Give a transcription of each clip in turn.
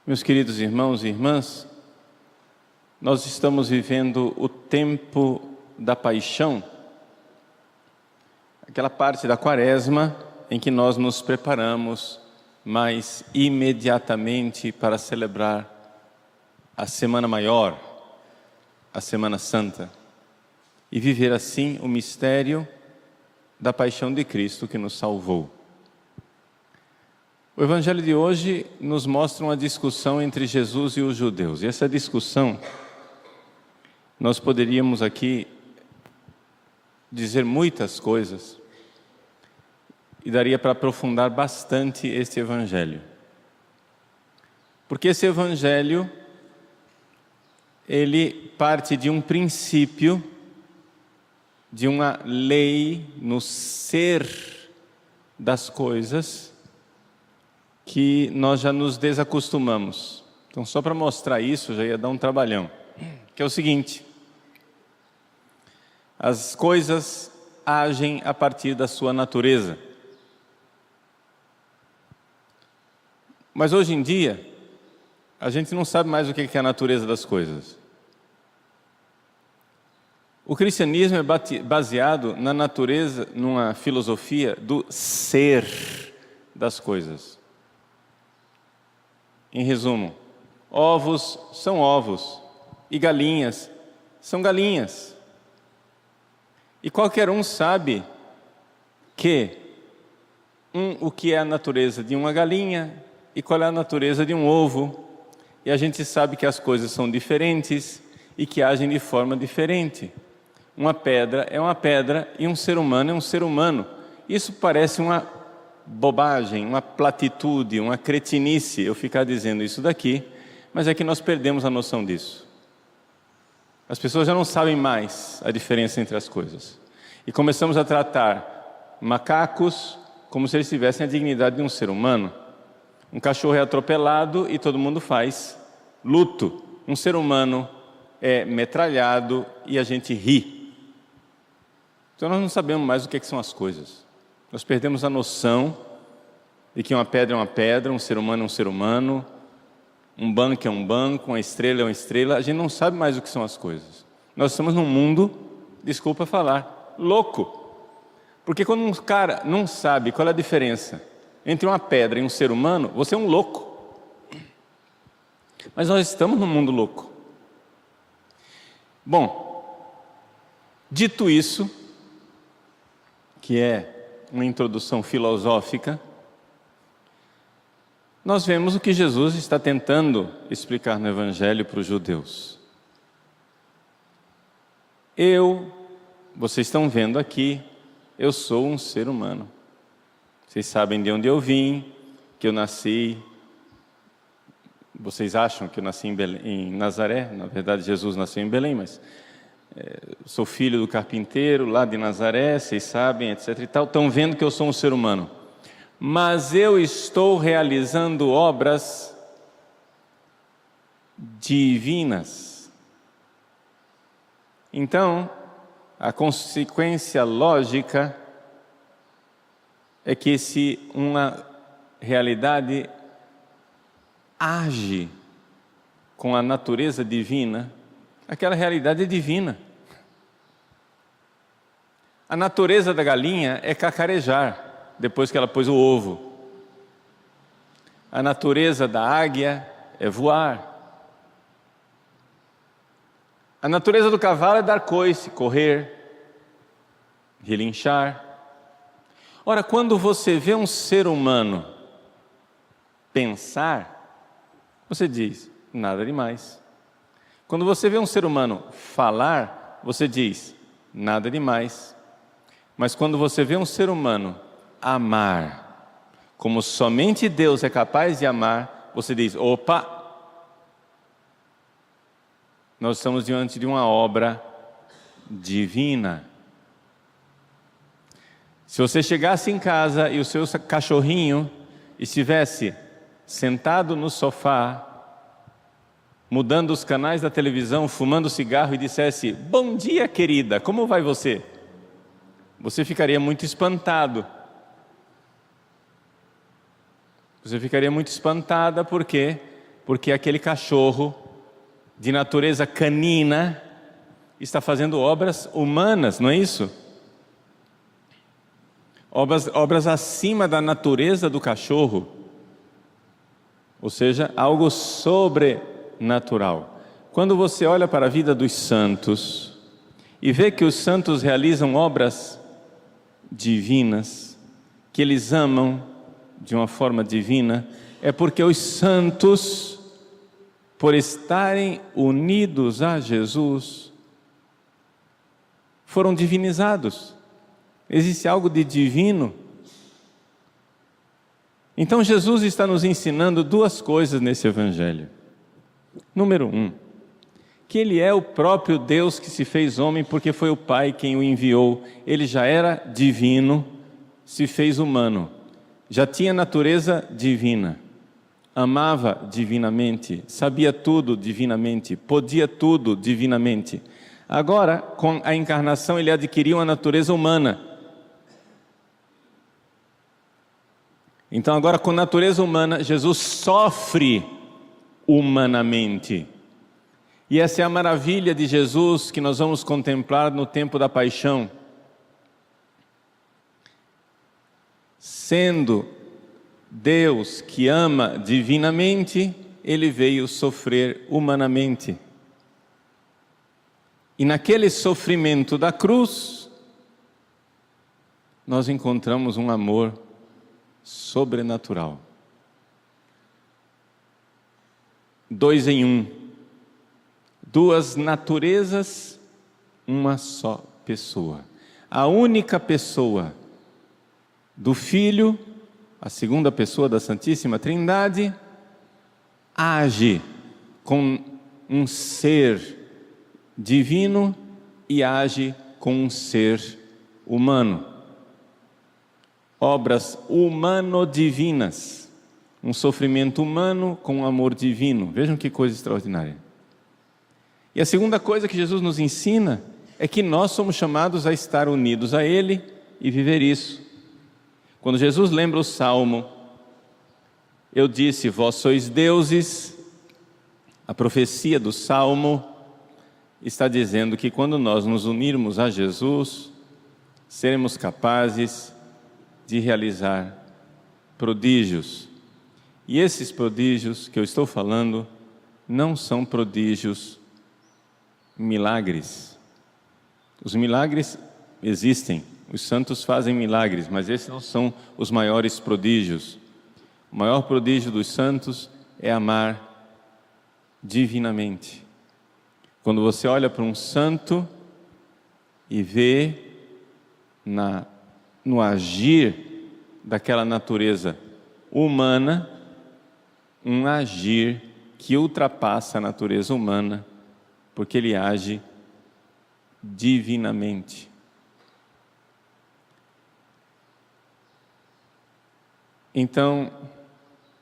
Meus queridos irmãos e irmãs, nós estamos vivendo o tempo da paixão, aquela parte da quaresma em que nós nos preparamos mais imediatamente para celebrar a Semana Maior, a Semana Santa, e viver assim o mistério da paixão de Cristo que nos salvou. O Evangelho de hoje nos mostra uma discussão entre Jesus e os judeus. E essa discussão, nós poderíamos aqui dizer muitas coisas e daria para aprofundar bastante este Evangelho. Porque esse Evangelho, ele parte de um princípio, de uma lei no ser das coisas, que nós já nos desacostumamos. Então, só para mostrar isso, já ia dar um trabalhão. Que é o seguinte: as coisas agem a partir da sua natureza. Mas hoje em dia, a gente não sabe mais o que é a natureza das coisas. O cristianismo é baseado na natureza, numa filosofia do ser das coisas. Em resumo, ovos são ovos e galinhas são galinhas. E qualquer um sabe que o que é a natureza de uma galinha e qual é a natureza de um ovo. E a gente sabe que as coisas são diferentes e que agem de forma diferente. Uma pedra é uma pedra e um ser humano é um ser humano. Isso parece uma bobagem, uma platitude, uma cretinice eu ficar dizendo isso daqui, mas é que nós perdemos a noção disso. As pessoas já não sabem mais a diferença entre as coisas. E começamos a tratar macacos como se eles tivessem a dignidade de um ser humano. Um cachorro é atropelado e todo mundo faz luto. Um ser humano é metralhado e a gente ri. Então nós não sabemos mais o que são as coisas. Nós perdemos a noção de que uma pedra é uma pedra, um ser humano é um ser humano, um banco é um banco, uma estrela é uma estrela. A gente não sabe mais o que são as coisas. Nós estamos num mundo, desculpa falar, louco. Porque quando um cara não sabe qual é a diferença entre uma pedra e um ser humano, você é um louco. Mas nós estamos num mundo louco. Bom, dito isso, que é uma introdução filosófica, nós vemos o que Jesus está tentando explicar no Evangelho para os judeus. Vocês estão vendo aqui, eu sou um ser humano. Vocês sabem de onde eu vim, que eu nasci. Vocês acham que eu nasci em Nazaré? Na verdade, Jesus nasceu em Belém, mas sou filho do carpinteiro lá de Nazaré, vocês sabem, etc. e tal. Estão vendo que eu sou um ser humano. Mas eu estou realizando obras divinas. Então, a consequência lógica é que se uma realidade age com a natureza divina, aquela realidade é divina. A natureza da galinha é cacarejar depois que ela pôs o ovo. A natureza da águia é voar. A natureza do cavalo é dar coice, correr, relinchar. Ora, quando você vê um ser humano pensar, você diz, nada demais. Quando você vê um ser humano falar, você diz, nada demais. Mas quando você vê um ser humano amar, como somente Deus é capaz de amar, você diz, opa, nós estamos diante de uma obra divina. Se você chegasse em casa e o seu cachorrinho estivesse sentado no sofá, mudando os canais da televisão, fumando cigarro e dissesse, bom dia querida, como vai você? Você ficaria muito espantado. Você ficaria muito espantada porque Porque aquele cachorro de natureza canina está fazendo obras humanas, não é isso? Obras acima da natureza do cachorro, ou seja, algo sobrenatural. Quando você olha para a vida dos santos e vê que os santos realizam obras divinas, que eles amam de uma forma divina, é porque os santos, por estarem unidos a Jesus, foram divinizados. Existe algo de divino. Então Jesus está nos ensinando duas coisas nesse Evangelho. Número 1, que Ele é o próprio Deus que se fez homem, porque foi o Pai quem o enviou. Ele já era divino, se fez humano, já tinha natureza divina, amava divinamente, sabia tudo divinamente, podia tudo divinamente. Agora, com a encarnação, Ele adquiriu a natureza humana. Então agora, com natureza humana, Jesus sofre humanamente. E essa é a maravilha de Jesus que nós vamos contemplar no tempo da paixão. Sendo Deus que ama divinamente, Ele veio sofrer humanamente. E naquele sofrimento da cruz, nós encontramos um amor sobrenatural. 2 em 1. Duas naturezas, uma só pessoa. A única pessoa do Filho, a segunda pessoa da Santíssima Trindade, age com um ser divino e age com um ser humano. Obras humano-divinas, um sofrimento humano com um amor divino. Vejam que coisa extraordinária. E a segunda coisa que Jesus nos ensina é que nós somos chamados a estar unidos a Ele e viver isso. Quando Jesus lembra o Salmo, eu disse, vós sois deuses, a profecia do Salmo está dizendo que quando nós nos unirmos a Jesus, seremos capazes de realizar prodígios. E esses prodígios que eu estou falando não são prodígios milagres. Os milagres existem, os santos fazem milagres, mas esses não são os maiores prodígios. O maior prodígio dos santos é amar divinamente. Quando você olha para um santo e vê no agir daquela natureza humana, um agir que ultrapassa a natureza humana, porque ele age divinamente. Então,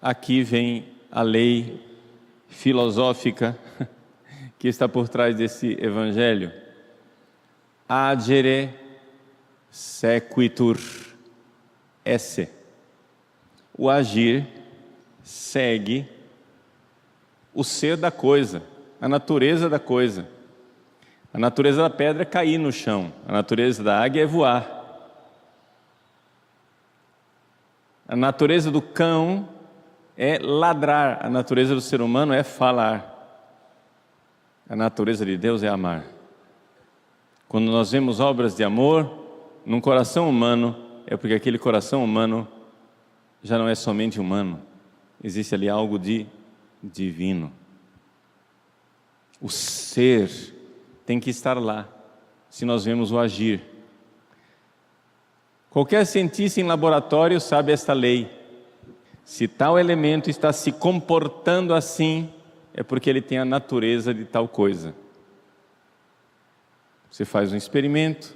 aqui vem a lei filosófica que está por trás desse evangelho. Agere sequitur esse. O agir segue o ser da coisa, a natureza da coisa. A natureza da pedra é cair no chão, a natureza da águia é voar. A natureza do cão é ladrar, a natureza do ser humano é falar. A natureza de Deus é amar. Quando nós vemos obras de amor num coração humano, é porque aquele coração humano já não é somente humano, existe ali algo de divino. O ser tem que estar lá, se nós vemos o agir. Qualquer cientista em laboratório sabe esta lei. Se tal elemento está se comportando assim, é porque ele tem a natureza de tal coisa. Você faz um experimento,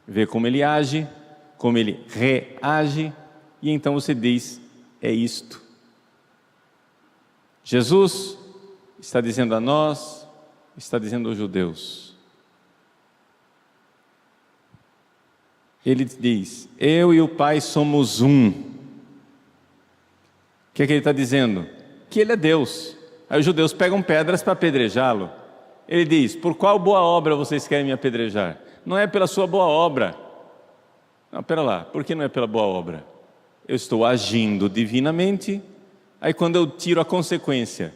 vê como ele age, como ele reage, e então você diz, é isto. Jesus está dizendo a nós, está dizendo aos judeus. Ele diz, eu e o Pai somos um. O que é que ele está dizendo? Que ele é Deus. Aí os judeus pegam pedras para apedrejá-lo. Ele diz: por qual boa obra vocês querem me apedrejar? Não é pela sua boa obra. Não, pera lá, por que não é pela boa obra? Eu estou agindo divinamente, aí quando eu tiro a consequência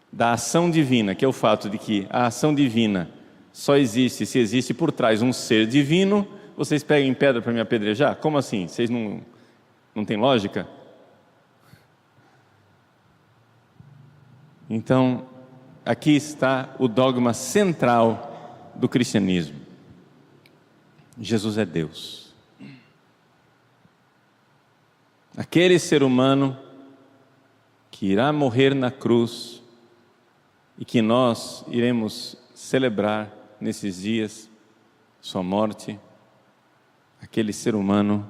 da ação divina, que é o fato de que a ação divina só existe se existe por trás um ser divino, vocês pegam pedra para me apedrejar? Como assim? Vocês não têm lógica? Então, aqui está o dogma central do cristianismo. Jesus é Deus. Aquele ser humano que irá morrer na cruz e que nós iremos celebrar nesses dias sua morte, aquele ser humano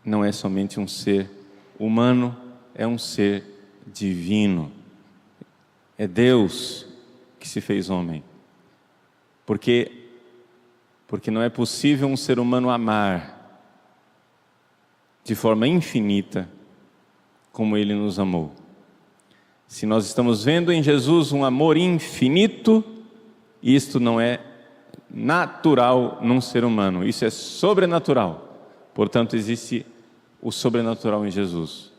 não é somente um ser humano, é um ser divino. É Deus que se fez homem. Porque não é possível um ser humano amar de forma infinita como Ele nos amou. Se nós estamos vendo em Jesus um amor infinito, isto não é natural num ser humano, isso é sobrenatural. Portanto, existe o sobrenatural em Jesus,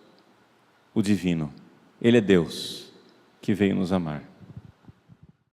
o divino. Ele é Deus que veio nos amar.